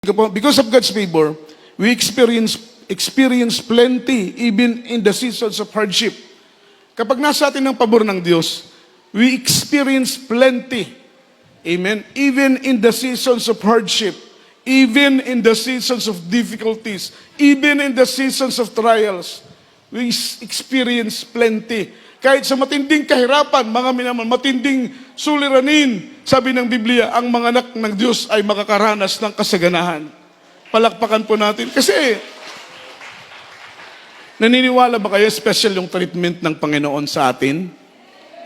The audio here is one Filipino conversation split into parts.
Because of God's favor, we experience plenty even in the seasons of hardship. Kapag nasa atin ang pabor ng Diyos, we experience plenty. Amen? Even in the seasons of hardship, even in the seasons of difficulties, even in the seasons of trials, we experience plenty. Kahit sa matinding kahirapan, mga minamahal, matinding suliranin, sabi ng Biblia, ang mga anak ng Diyos ay makakaranas ng kasaganahan. Palakpakan po natin. Kasi, naniniwala ba kayo special yung treatment ng Panginoon sa atin?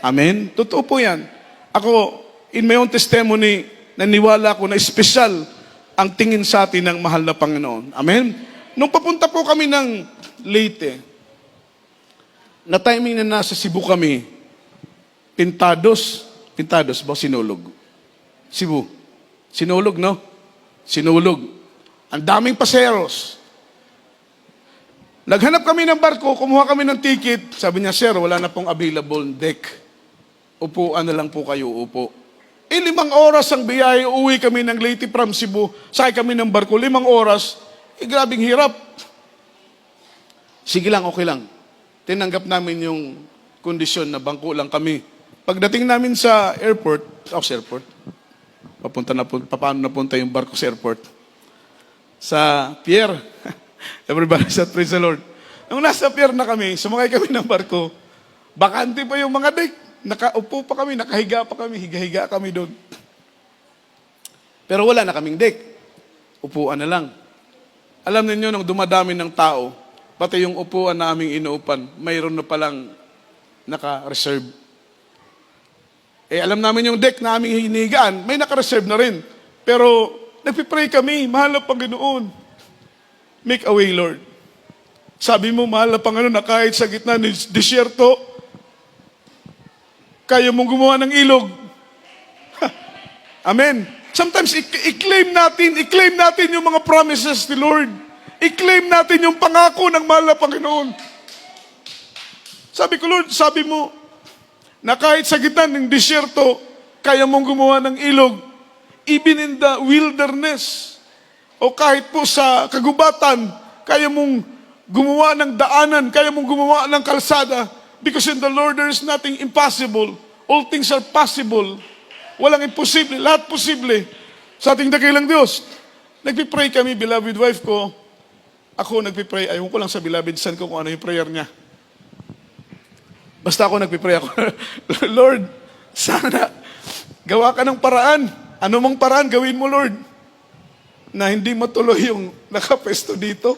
Amen? Totoo po yan. Ako, in my own testimony, naniwala ako na special ang tingin sa atin ng mahal na Panginoon. Amen? Nung papunta po kami ng Leyte, na timing na nasa Cebu kami, Pintados ba? Sinulog. Cebu. Sinulog, no? Sinulog. Ang daming paseros. Naghanap kami ng barko, kumuha kami ng ticket. Sabi niya, sir, wala na pong available deck. Upuan na lang po kayo, upo. 5 oras ang biyahe, uwi kami ng Leyte from Cebu. Sakay kami ng barko, 5 oras. Grabing hirap. Sige lang, okay lang. Tinanggap namin yung kondisyon na bangko lang kami. Pagdating namin sa airport, paano napunta yung barko sa airport? Sa pier. Everybody said, praise the Lord. Nung nasa pier na kami, sumakay kami ng barko, bakante pa yung mga deck. Nakaupo pa kami, nakahiga pa kami, higa-higa kami doon. Pero wala na kaming deck. Upuan na lang. Alam niyo nung dumadami ng tao, pati yung upuan na aming inuupan, mayroon na palang naka-reserve. Alam namin yung deck na aming hinigaan, may naka-reserve na rin. Pero nagpipray kami, mahal na Panginoon, make a way, Lord. Sabi mo, mahal na Panginoon, na kahit sa gitna ng disyerto, kaya mong gumawa ng ilog. Amen. Sometimes i-claim natin yung mga promises ni Lord. I-claim natin yung pangako ng mahal na Panginoon. Sabi ko, Lord, sabi mo, na kahit sa gitna ng disyerto, kaya mong gumawa ng ilog, even in the wilderness, o kahit po sa kagubatan, kaya mong gumawa ng daanan, kaya mong gumawa ng kalsada, because in the Lord there is nothing impossible. All things are possible. Walang imposible, lahat posible sa ating dakilang Diyos. Nagpipray kami, beloved wife ko, ako nagpipray, ayaw ko lang sa beloved son ko kung ano yung prayer niya. Basta ako nagpipray ako, Lord, sana gawa ka ng paraan. Ano mang paraan, gawin mo, Lord, na hindi matuloy yung nakapesto dito.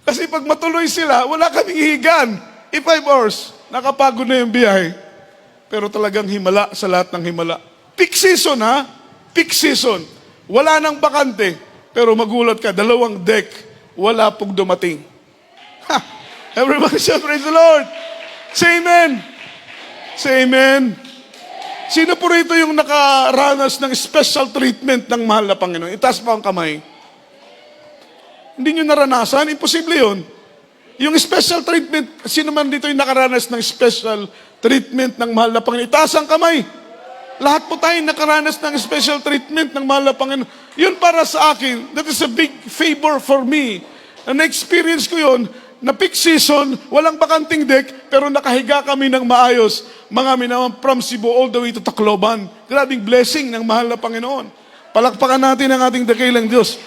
Kasi pag matuloy sila, wala kaming hihigaan. 5 hours, nakapagod na yung biyahe. Pero talagang himala sa lahat ng himala. Peak season, ha? Peak season. Wala nang bakante. Pero magulat ka, 2 deck, wala pong dumating. Ha! Everybody say, praise the Lord. Say amen. Say amen. Sino po rito yung nakaranas ng special treatment ng mahal na Panginoon? Itaas pa ang kamay. Hindi nyo naranasan? Imposible yun. Yung special treatment, sino man dito yung nakaranas ng special treatment ng mahal na Panginoon? Itaas ang kamay. Lahat po tayo nakaranas ng special treatment ng mahal na Panginoon. Yun para sa akin, that is a big favor for me. Na-experience ko yun, na peak season, walang bakanting deck, pero nakahiga kami ng maayos. Mga minamang from Cebu all the way to Tacloban. Grabing blessing ng mahal na Panginoon. Palakpakan natin ang ating dakilang Diyos.